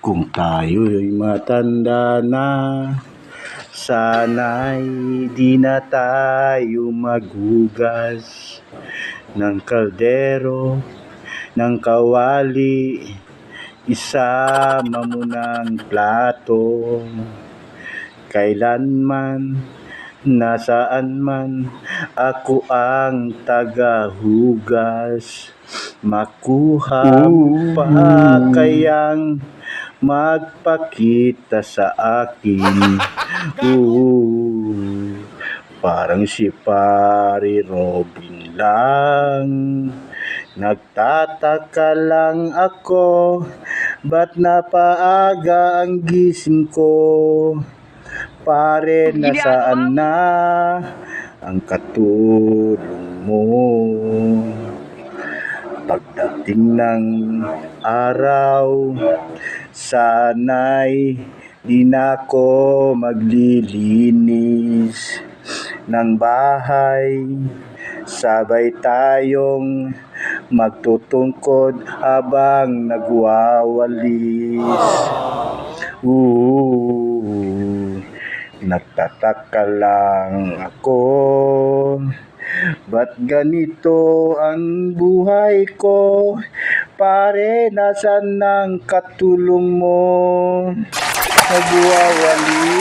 Kung tayo'y matanda na, sana'y di na tayo maghugas ng kaldero, ng kawali, isama mo ng plato. Kailanman, nasaan man, ako ang tagahugas. Makuha pa kayang magpakita sa akin. Parang si Pare Robin lang. Nagtataka lang ako, ba't napaaga ang gising ko? Pare, nasaan na ang katulong mo? Pagdating ng araw, sana'y di na ako maglilinis ng bahay. Sabay tayong magtutungkod habang nagwawalis. Nagtataka lang ako, ba't ganito ang buhay ko? Pare, nasaan ang katulong mo? Nagwawalis.